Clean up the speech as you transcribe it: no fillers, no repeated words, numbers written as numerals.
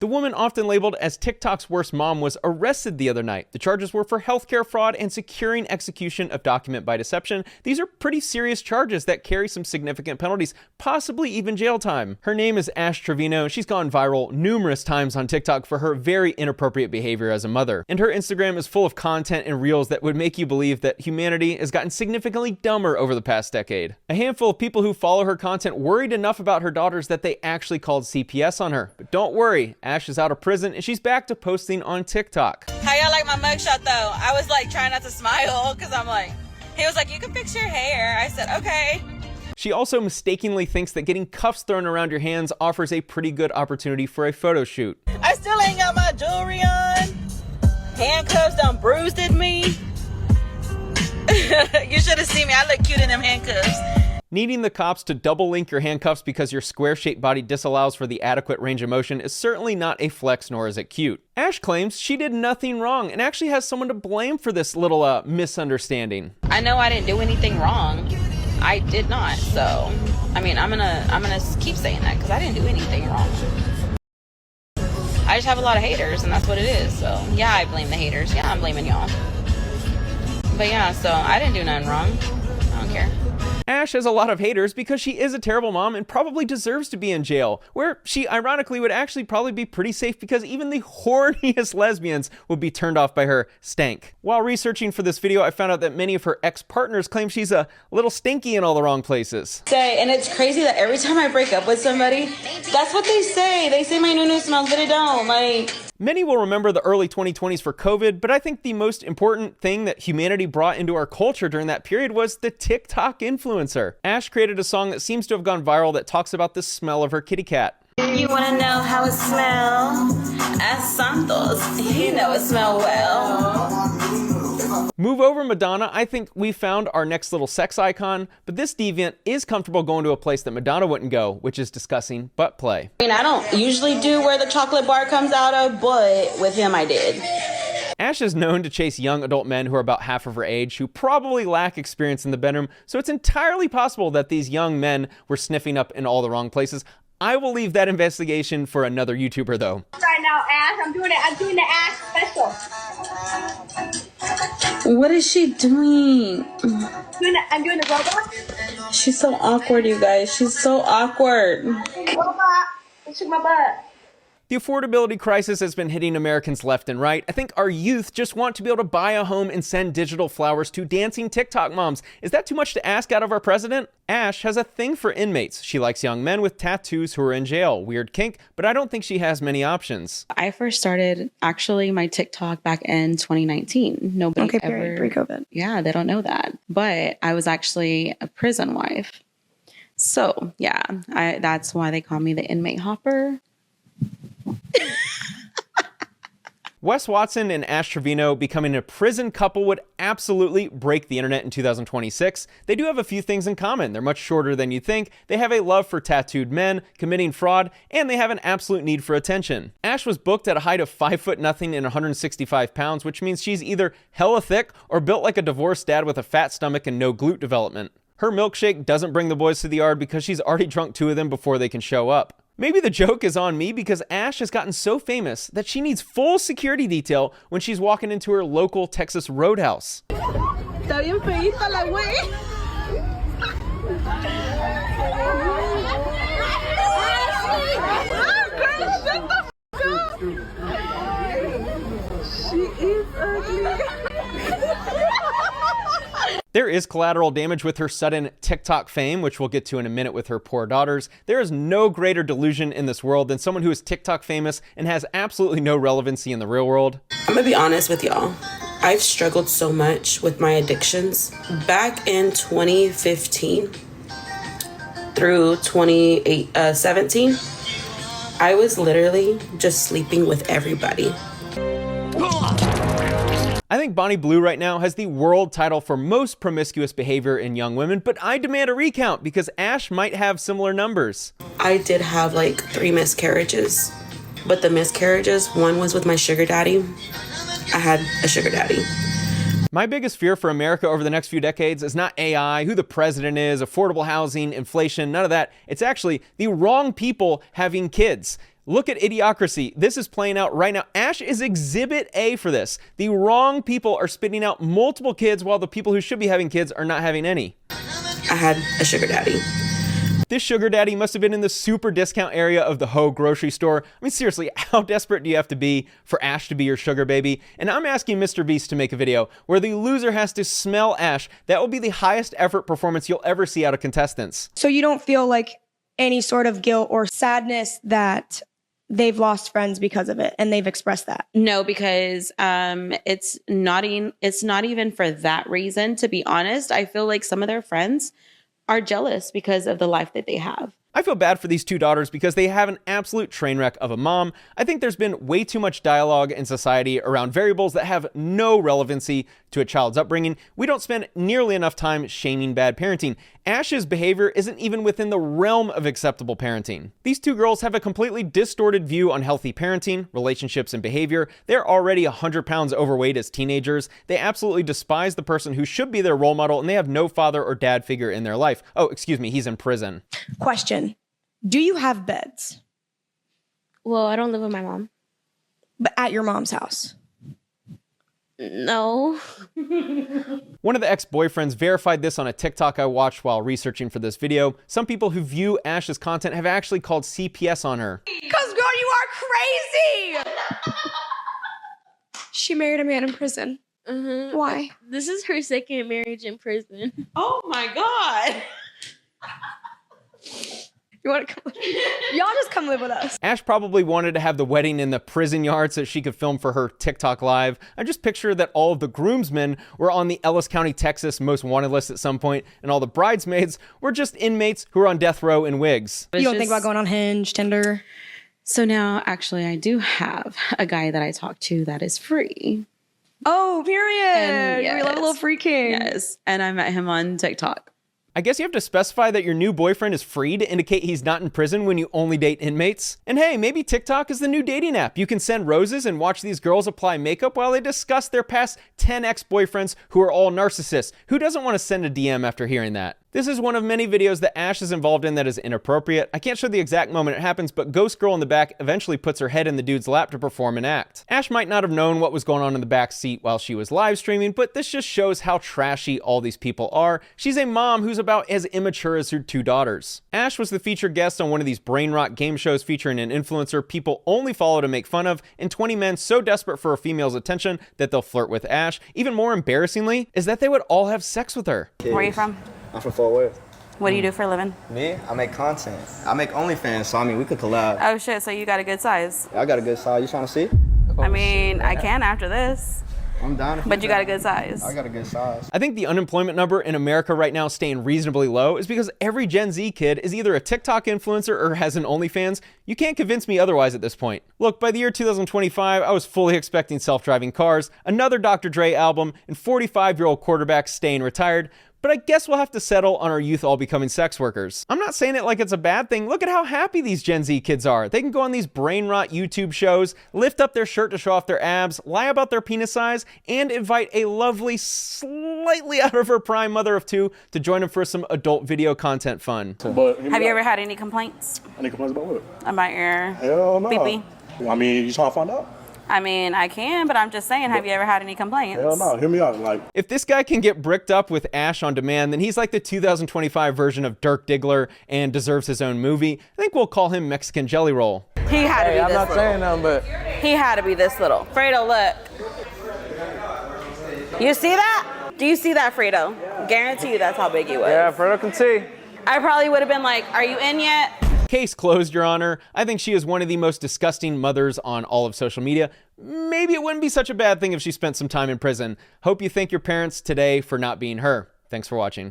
The woman often labeled as TikTok's worst mom was arrested the other night. The charges were for healthcare fraud and securing execution of document by deception. These are pretty serious charges that carry some significant penalties, possibly even jail time. Her name is Ash Trevino. She's gone viral numerous times on TikTok for her very inappropriate behavior as a mother. And her Instagram is full of content and reels that would make you believe that humanity has gotten significantly dumber over the past decade. A handful of people who follow her content worried enough about her daughters that they actually called CPS on her. But don't worry, Ash is out of prison and she's back to posting on TikTok. How y'all like my mugshot though? I was like trying not to smile because I'm like, he was like, you can fix your hair. I said, okay. She also mistakenly thinks that getting cuffs thrown around your hands offers a pretty good opportunity for a photo shoot. I still ain't got my jewelry on. Handcuffs done bruised at me. You should have seen me. I look cute in them handcuffs. Needing the cops to double link your handcuffs because your square-shaped body disallows for the adequate range of motion is certainly not a flex, nor is it cute. Ash claims she did nothing wrong and actually has someone to blame for this little misunderstanding. I know I didn't do anything wrong. I did not. So, I mean, I'm gonna keep saying that because I didn't do anything wrong. I just have a lot of haters and that's what it is. So, yeah, I blame the haters. Yeah, I'm blaming y'all. But yeah, so I didn't do nothing wrong. I don't care. Ash has a lot of haters because she is a terrible mom and probably deserves to be in jail, where she ironically would actually probably be pretty safe because even the horniest lesbians would be turned off by her stank. While researching for this video, I found out that many of her ex-partners claim she's a little stinky in all the wrong places. And it's crazy that every time I break up with somebody, that's what they say. They say my nunu smells, but it don't. Like, many will remember the early 2020s for COVID, but I think the most important thing that humanity brought into our culture during that period was the TikTok influencer. Ash created a song that seems to have gone viral that talks about the smell of her kitty cat. You want to know how it smells? Ask Santos. You know it smells well. Move over, Madonna. I think we found our next little sex icon, but this deviant is comfortable going to a place that Madonna wouldn't go, which is discussing butt play. I mean, I don't usually do where the chocolate bar comes out of, but with him I did. Ash is known to chase young adult men who are about half of her age, who probably lack experience in the bedroom, so it's entirely possible that these young men were sniffing up in all the wrong places. I will leave that investigation for another YouTuber, though. Right now, Ash, I'm doing the Ash special. What is she doing? I'm doing the robot. She's so awkward, you guys. She's so awkward. Robot, shook my butt. The affordability crisis has been hitting Americans left and right. I think our youth just want to be able to buy a home and send digital flowers to dancing TikTok moms. Is that too much to ask out of our president? Ash has a thing for inmates. She likes young men with tattoos who are in jail. Weird kink, but I don't think she has many options. I first started actually my TikTok back in 2019. Nobody ever pre-COVID. Yeah, they don't know that. But I was actually a prison wife. So yeah, that's why they call me the inmate hopper. Wes Watson and Ash Trevino becoming a prison couple would absolutely break the internet in 2026. They do have a few things in common. They're much shorter than you think. They have a love for tattooed men, committing fraud, and they have an absolute need for attention. Ash was booked at a height of 5'0" and 165 pounds, which means she's either hella thick or built like a divorced dad with a fat stomach and no glute development. Her milkshake doesn't bring the boys to the yard because she's already drunk 2 of them before they can show up. Maybe the joke is on me because Ash has gotten so famous that she needs full security detail when she's walking into her local Texas roadhouse. Está bien feíta la güey. She is ugly. There is collateral damage with her sudden TikTok fame, which we'll get to in a minute with her poor daughters. There is no greater delusion in this world than someone who is TikTok famous and has absolutely no relevancy in the real world. I'm gonna be honest with y'all. I've struggled so much with my addictions. Back in 2015 through 2017, I was literally just sleeping with everybody. I think Bonnie Blue right now has the world title for most promiscuous behavior in young women, but I demand a recount because Ash might have similar numbers. I did have like 3 miscarriages, but the miscarriages, one was with my sugar daddy. I had a sugar daddy. My biggest fear for America over the next few decades is not AI, who the president is, affordable housing, inflation, none of that. It's actually the wrong people having kids. Look at Idiocracy. This is playing out right now. Ash is exhibit A for this. The wrong people are spitting out multiple kids while the people who should be having kids are not having any. I had a sugar daddy. This sugar daddy must have been in the super discount area of the Ho grocery store. I mean, seriously, how desperate do you have to be for Ash to be your sugar baby? And I'm asking Mr. Beast to make a video where the loser has to smell Ash. That will be the highest effort performance you'll ever see out of contestants. So you don't feel like any sort of guilt or sadness that they've lost friends because of it, and they've expressed that? No, because it's not even for that reason, to be honest. I feel like some of their friends are jealous because of the life that they have. I feel bad for these two daughters because they have an absolute train wreck of a mom. I think there's been way too much dialogue in society around variables that have no relevancy to a child's upbringing. We don't spend nearly enough time shaming bad parenting. Ash's behavior isn't even within the realm of acceptable parenting. These two girls have a completely distorted view on healthy parenting, relationships, and behavior. They're already 100 pounds overweight as teenagers. They absolutely despise the person who should be their role model, and they have no father or dad figure in their life. Oh, excuse me, he's in prison. Question. Do you have beds? Well, I don't live with my mom. But at your mom's house? No. One of the ex-boyfriends verified this on a TikTok I watched while researching for this video. Some people who view Ash's content have actually called CPS on her. Because, girl, you are crazy! She married a man in prison. Mm-hmm. Why? This is her second marriage in prison. Oh my God. You want to come? Y'all just come live with us. Ash probably wanted to have the wedding in the prison yard so she could film for her TikTok live. I just picture that all of the groomsmen were on the Ellis County, Texas most wanted list at some point, and all the bridesmaids were just inmates who were on death row in wigs. You don't think about going on Hinge, Tinder? So now, actually, I do have a guy that I talk to that is free. Oh, period. And We love a little free king. Yes, and I met him on TikTok. I guess you have to specify that your new boyfriend is free to indicate he's not in prison when you only date inmates. And hey, maybe TikTok is the new dating app. You can send roses and watch these girls apply makeup while they discuss their past 10 ex-boyfriends who are all narcissists. Who doesn't want to send a DM after hearing that? This is one of many videos that Ash is involved in that is inappropriate. I can't show the exact moment it happens, but Ghost Girl in the back eventually puts her head in the dude's lap to perform an act. Ash might not have known what was going on in the back seat while she was live streaming, but this just shows how trashy all these people are. She's a mom who's about as immature as her two daughters. Ash was the featured guest on one of these brain rot game shows featuring an influencer people only follow to make fun of, and 20 men so desperate for a female's attention that they'll flirt with Ash. Even more embarrassingly is that they would all have sex with her. Where are you from? I'm from Fort Worth. What do you do for a living? Me? I make content. I make OnlyFans, so I mean, we could collab. Oh shit, so you got a good size. I got a good size. You trying to see? I mean, I can after this. I'm down. But you got a good size. I got a good size. I think the unemployment number in America right now staying reasonably low is because every Gen Z kid is either a TikTok influencer or has an OnlyFans. You can't convince me otherwise at this point. Look, by the year 2025, I was fully expecting self-driving cars, another Dr. Dre album, and 45-year-old quarterbacks staying retired. But I guess we'll have to settle on our youth all becoming sex workers. I'm not saying it like it's a bad thing. Look at how happy these Gen Z kids are. They can go on these brain rot YouTube shows, lift up their shirt to show off their abs, lie about their penis size, and invite a lovely, slightly out of her prime mother of two to join them for some adult video content fun. Have you ever had any complaints? Any complaints about what? About your Hell no. pee-pee? I mean, you trying to find out? I mean, I can, but I'm just saying, have you ever had any complaints? Hell no. Hear me out. Like, If this guy can get bricked up with Ash on demand, then he's like the 2025 version of Dirk Diggler and deserves his own movie. I think we'll call him Mexican Jelly Roll. He had to be I'm this not little. saying nothing, but He had to be this little. Fredo, look. You see that? Do you see that, Fredo? Guarantee you that's how big he was. yeah, Fredo can see. I probably would have been like, are you in yet? Case closed, Your Honor. I think she is one of the most disgusting mothers on all of social media. Maybe it wouldn't be such a bad thing if she spent some time in prison. Hope you thank your parents today for not being her. Thanks for watching.